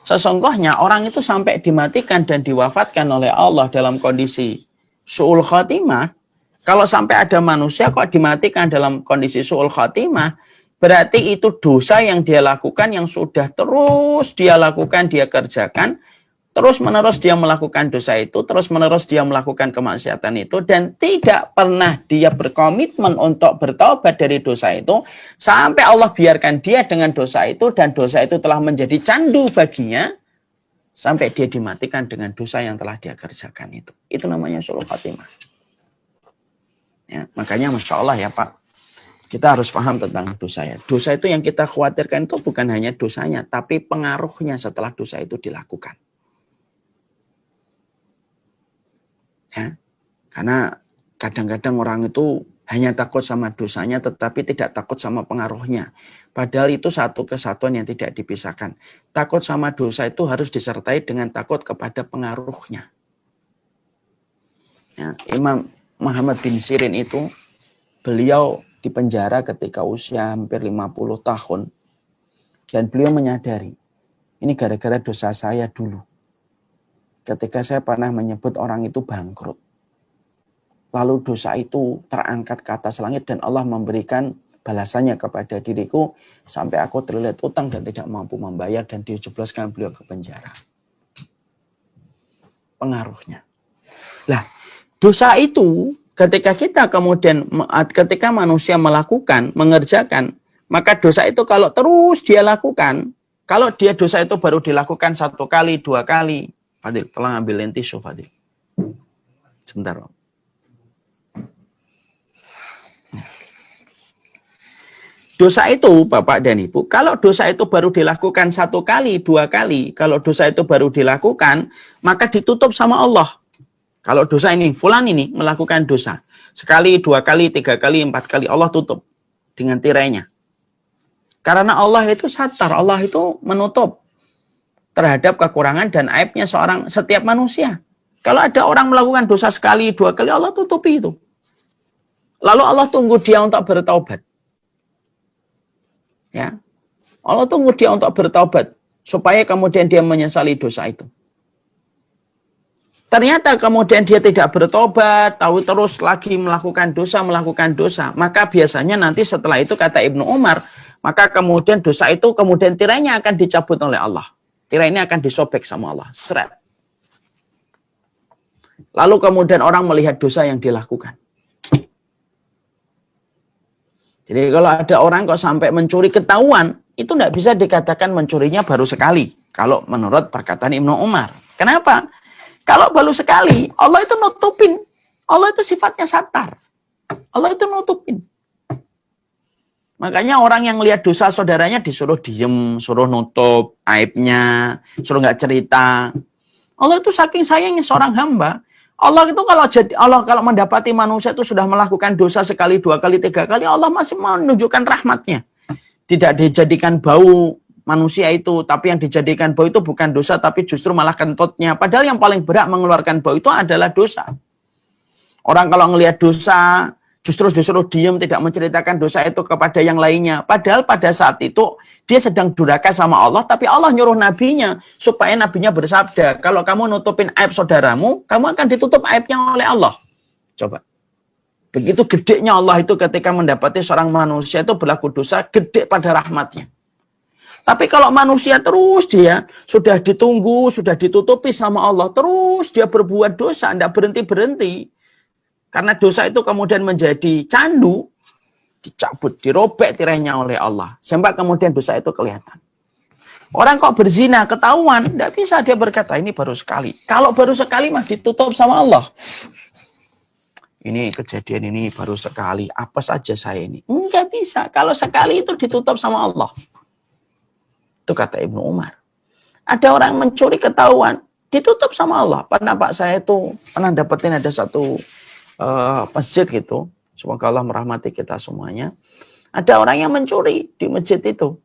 Sesungguhnya orang itu sampai dimatikan dan diwafatkan oleh Allah dalam kondisi su'ul khatimah. Kalau sampai ada manusia kok dimatikan dalam kondisi su'ul khatimah, berarti itu dosa yang dia lakukan, yang sudah terus dia lakukan, dia kerjakan, terus menerus dia melakukan dosa itu, terus menerus dia melakukan kemaksiatan itu, dan tidak pernah dia berkomitmen untuk bertobat dari dosa itu, sampai Allah biarkan dia dengan dosa itu, dan dosa itu telah menjadi candu baginya, sampai dia dimatikan dengan dosa yang telah dia kerjakan itu. Itu namanya su'ul khatimah. Ya, makanya Masya Allah ya Pak, kita harus paham tentang dosa ya. Dosa itu yang kita khawatirkan itu bukan hanya dosanya, tapi pengaruhnya setelah dosa itu dilakukan. Ya, karena kadang-kadang orang itu hanya takut sama dosanya tetapi tidak takut sama pengaruhnya. Padahal itu satu kesatuan yang tidak dipisahkan. Takut sama dosa itu harus disertai dengan takut kepada pengaruhnya. Ya, Imam Muhammad bin Sirin itu, beliau dipenjara ketika usia hampir 50 tahun. Dan beliau menyadari, ini gara-gara dosa saya dulu. Ketika saya pernah menyebut orang itu bangkrut. Lalu dosa itu terangkat ke atas langit dan Allah memberikan balasannya kepada diriku sampai aku terlilit utang dan tidak mampu membayar dan dijebloskan beliau ke penjara. Pengaruhnya. Lah, dosa itu ketika kita kemudian, ketika manusia melakukan, mengerjakan, maka dosa itu kalau terus dia lakukan, kalau dia dosa itu baru dilakukan 1 kali, 2 kali, Fadil, tolong ambilin tisu, Fadil. Sebentar, Om. Dosa itu, Bapak dan Ibu, kalau dosa itu baru dilakukan 1 kali, 2 kali, kalau dosa itu baru dilakukan, maka ditutup sama Allah. Kalau dosa ini, fulan ini melakukan dosa. 1, 2 kali, 3 kali, 4 kali, Allah tutup dengan tirainya. Karena Allah itu satar, Allah itu menutup terhadap kekurangan dan aibnya setiap manusia. Kalau ada orang melakukan dosa 1, 2 kali, Allah tutupi itu. Lalu Allah tunggu dia untuk bertaubat. Ya, Allah tunggu dia untuk bertaubat supaya kemudian dia menyesali dosa itu. Ternyata kemudian dia tidak bertobat, tahu terus lagi melakukan dosa, maka biasanya nanti setelah itu kata Ibnu Umar, maka kemudian dosa itu kemudian tirainya akan dicabut oleh Allah. Tirai ini akan disobek sama Allah, seret. Lalu kemudian orang melihat dosa yang dilakukan. Jadi kalau ada orang kok sampai mencuri ketahuan, itu tidak bisa dikatakan mencurinya baru sekali. Kalau menurut perkataan Ibnu Umar. Kenapa? Kalau baru sekali, Allah itu nutupin. Allah itu sifatnya satar. Allah itu nutupin. Makanya orang yang lihat dosa saudaranya disuruh diem, suruh nutup aibnya, suruh nggak cerita. Allah itu saking sayangnya seorang hamba. Allah itu kalau mendapati manusia itu sudah melakukan dosa 1, 2 kali, 3 kali, Allah masih menunjukkan rahmatnya. Tidak dijadikan bau manusia itu, tapi yang dijadikan bau itu bukan dosa, tapi justru malah kentutnya. Padahal yang paling berat mengeluarkan bau itu adalah dosa. Orang kalau ngelihat dosa, justru diem, tidak menceritakan dosa itu kepada yang lainnya. Padahal pada saat itu dia sedang durhaka sama Allah, tapi Allah nyuruh nabinya supaya nabinya bersabda, kalau kamu nutupin aib saudaramu, kamu akan ditutup aibnya oleh Allah. Coba. Begitu gedenya Allah itu ketika mendapati seorang manusia itu berlaku dosa, gede pada rahmatnya. Tapi kalau manusia terus dia sudah ditunggu, sudah ditutupi sama Allah, terus dia berbuat dosa, tidak berhenti-berhenti. Karena dosa itu kemudian menjadi candu, dicabut, dirobek tirainya oleh Allah. Sampai kemudian dosa itu kelihatan. Orang kok berzina, ketahuan, tidak bisa dia berkata, ini baru sekali. Kalau baru sekali mah ditutup sama Allah. Ini kejadian ini baru sekali, apa saja saya ini. Enggak bisa, kalau sekali itu ditutup sama Allah. Itu kata Ibnu Umar. Ada orang mencuri ketahuan, ditutup sama Allah. Pernah Pak saya itu, pernah dapetin ada satu masjid gitu, semoga Allah merahmati kita semuanya. Ada orang yang mencuri di masjid itu.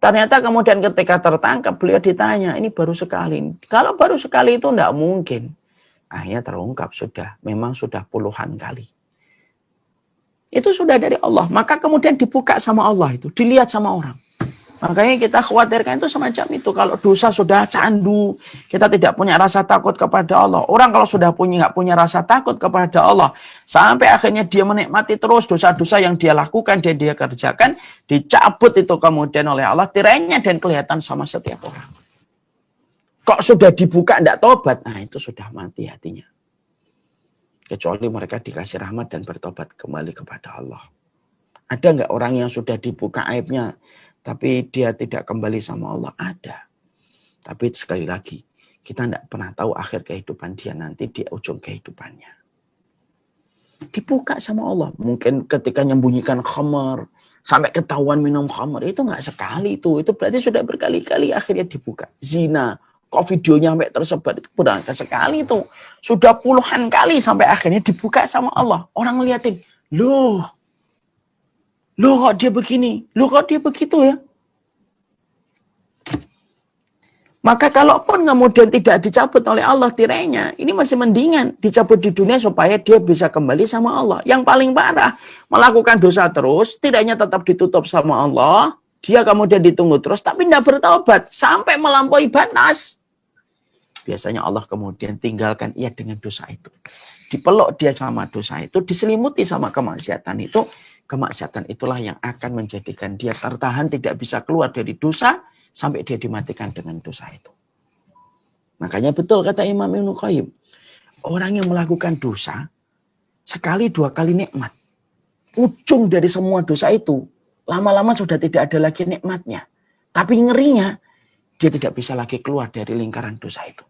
Ternyata kemudian ketika tertangkap beliau ditanya, ini baru sekali. Kalau baru sekali itu tidak mungkin. Akhirnya terungkap memang sudah puluhan kali. Itu sudah dari Allah. Maka kemudian dibuka sama Allah itu, dilihat sama orang. Makanya kita khawatirkan itu semacam itu. Kalau dosa sudah candu, kita tidak punya rasa takut kepada Allah. Orang kalau sudah nggak punya rasa takut kepada Allah, sampai akhirnya dia menikmati terus dosa-dosa yang dia lakukan, dia kerjakan, dicabut itu kemudian oleh Allah tirainya dan kelihatan sama setiap orang. Kok sudah dibuka tidak tobat? Nah itu sudah mati hatinya. Kecuali mereka dikasih rahmat dan bertobat kembali kepada Allah. Ada nggak orang yang sudah dibuka aibnya, tapi dia tidak kembali sama Allah? Ada. Tapi sekali lagi, kita tidak pernah tahu akhir kehidupan dia nanti di ujung kehidupannya. Dibuka sama Allah. Mungkin ketika menyembunyikan khamar, sampai ketahuan minum khamar, itu nggak sekali itu. Itu berarti sudah berkali-kali akhirnya dibuka. Zina, kok videonya sampai tersebar, itu berangkat sekali itu. Sudah puluhan kali sampai akhirnya dibuka sama Allah. Orang ngeliatin, loh kok dia begini, loh kok dia begitu ya. Maka kalaupun kemudian tidak dicabut oleh Allah tirainya, ini masih mendingan dicabut di dunia supaya dia bisa kembali sama Allah. Yang paling parah, melakukan dosa terus, tidaknya tetap ditutup sama Allah, dia kemudian ditunggu terus, tapi tidak bertaubat sampai melampaui batas. Biasanya Allah kemudian tinggalkan ia dengan dosa itu. Dipeluk dia sama dosa itu, diselimuti sama kemaksiatan itu. Kemaksiatan itulah yang akan menjadikan dia tertahan, tidak bisa keluar dari dosa, sampai dia dimatikan dengan dosa itu. Makanya betul kata Imam Ibnu Qayyim, orang yang melakukan dosa, sekali dua kali nikmat. Ujung dari semua dosa itu, lama-lama sudah tidak ada lagi nikmatnya. Tapi ngerinya, dia tidak bisa lagi keluar dari lingkaran dosa itu.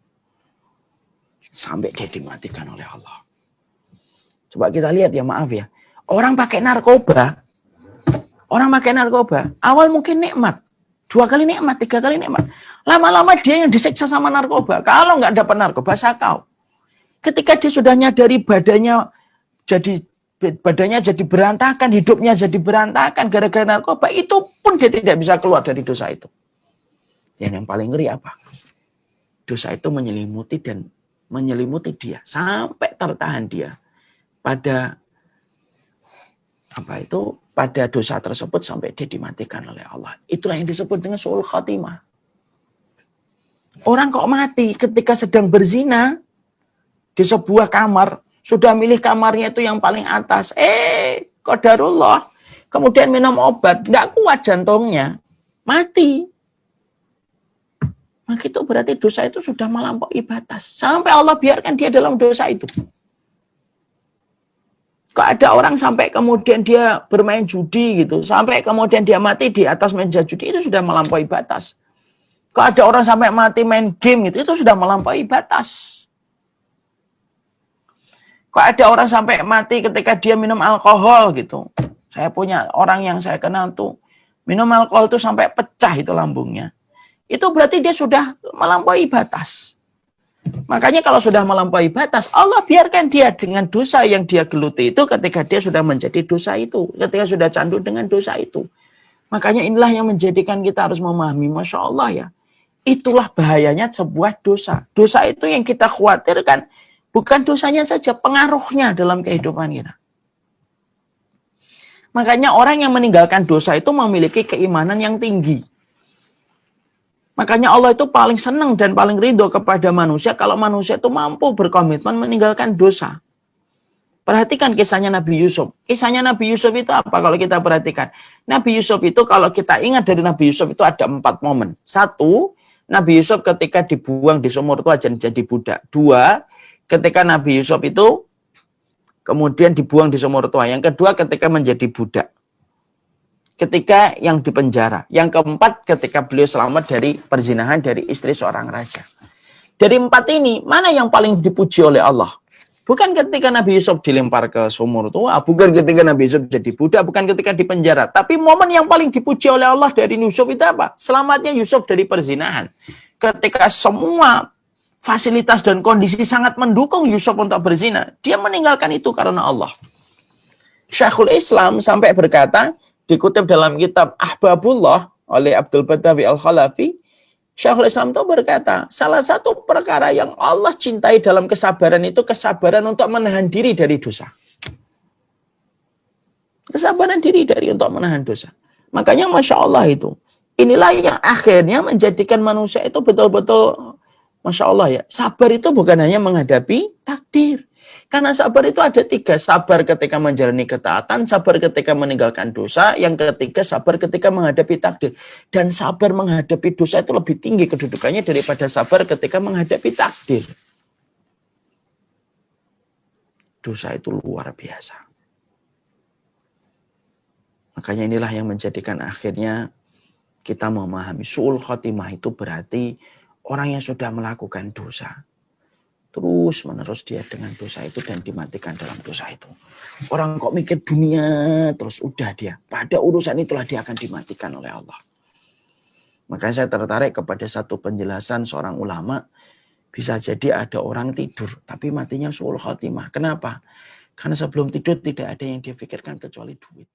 Sampai dia dimatikan oleh Allah. Coba kita lihat ya, maaf ya. Orang pakai narkoba, awal mungkin nikmat. 2 kali nikmat, 3 kali nikmat. Lama-lama dia yang disiksa sama narkoba. Kalau nggak dapat narkoba, sakau. Ketika dia sudah nyadari badannya jadi berantakan, hidupnya jadi berantakan gara-gara narkoba, itu pun dia tidak bisa keluar dari dosa itu. Dan yang paling ngeri apa? Dosa itu menyelimuti dia sampai tertahan dia pada dosa tersebut sampai dia dimatikan oleh Allah. Itulah yang disebut dengan su'ul khatimah. Orang kok mati ketika sedang berzina di sebuah kamar, sudah milih kamarnya itu yang paling atas. Qadarullah, kemudian minum obat, nggak kuat jantungnya, mati. Maka itu berarti dosa itu sudah melampaui batas. Sampai Allah biarkan dia dalam dosa itu. Kok ada orang sampai kemudian dia bermain judi gitu, sampai kemudian dia mati di atas meja judi, itu sudah melampaui batas. Kok ada orang sampai mati main game gitu, itu sudah melampaui batas. Kok ada orang sampai mati ketika dia minum alkohol gitu. Saya punya orang yang saya kenal tuh, minum alkohol tuh sampai pecah itu lambungnya. Itu berarti dia sudah melampaui batas. Makanya kalau sudah melampaui batas, Allah biarkan dia dengan dosa yang dia geluti itu ketika dia sudah menjadi dosa itu. Ketika sudah candu dengan dosa itu. Makanya inilah yang menjadikan kita harus memahami, Masya Allah ya. Itulah bahayanya sebuah dosa. Dosa itu yang kita khawatirkan, bukan dosanya saja, pengaruhnya dalam kehidupan kita. Makanya orang yang meninggalkan dosa itu memiliki keimanan yang tinggi. Makanya Allah itu paling senang dan paling ridho kepada manusia kalau manusia itu mampu berkomitmen meninggalkan dosa. Perhatikan kisahnya Nabi Yusuf. Kisahnya Nabi Yusuf itu apa kalau kita perhatikan? Nabi Yusuf itu kalau kita ingat dari Nabi Yusuf itu ada 4 momen. 1, Nabi Yusuf ketika dibuang di sumur tua jadi budak. 2, ketika Nabi Yusuf itu kemudian dibuang di sumur tua. Yang kedua ketika menjadi budak. Ketika yang dipenjara. Yang keempat ketika beliau selamat dari perzinahan dari istri seorang raja. Dari 4 ini, mana yang paling dipuji oleh Allah? Bukan ketika Nabi Yusuf dilempar ke sumur tua, bukan ketika Nabi Yusuf jadi budak, bukan ketika dipenjara. Tapi momen yang paling dipuji oleh Allah dari Yusuf itu apa? Selamatnya Yusuf dari perzinahan. Ketika semua fasilitas dan kondisi sangat mendukung Yusuf untuk berzina, dia meninggalkan itu karena Allah. Syekhul Islam sampai berkata, dikutip dalam kitab Ahbabullah oleh Abdul Badawi Al-Khalafi, Syekhul Islam itu berkata, salah satu perkara yang Allah cintai dalam kesabaran itu kesabaran untuk menahan diri dari dosa. Kesabaran diri untuk menahan dosa. Makanya Masya Allah itu, Inilah yang akhirnya menjadikan manusia itu betul-betul, Masya Allah ya, sabar itu bukan hanya menghadapi takdir. Karena sabar itu ada 3. Sabar ketika menjalani ketaatan, sabar ketika meninggalkan dosa, yang ketiga sabar ketika menghadapi takdir. Dan sabar menghadapi dosa itu lebih tinggi kedudukannya daripada sabar ketika menghadapi takdir. Dosa itu luar biasa. Makanya inilah yang menjadikan akhirnya kita memahami su'ul khotimah itu berarti orang yang sudah melakukan dosa. Terus menerus dia dengan dosa itu dan dimatikan dalam dosa itu. Orang kok mikir dunia terus udah dia. Pada urusan itulah dia akan dimatikan oleh Allah. Makanya saya tertarik kepada satu penjelasan seorang ulama. Bisa jadi ada orang tidur tapi matinya su'ul khotimah. Kenapa? Karena sebelum tidur tidak ada yang dia pikirkan kecuali duit.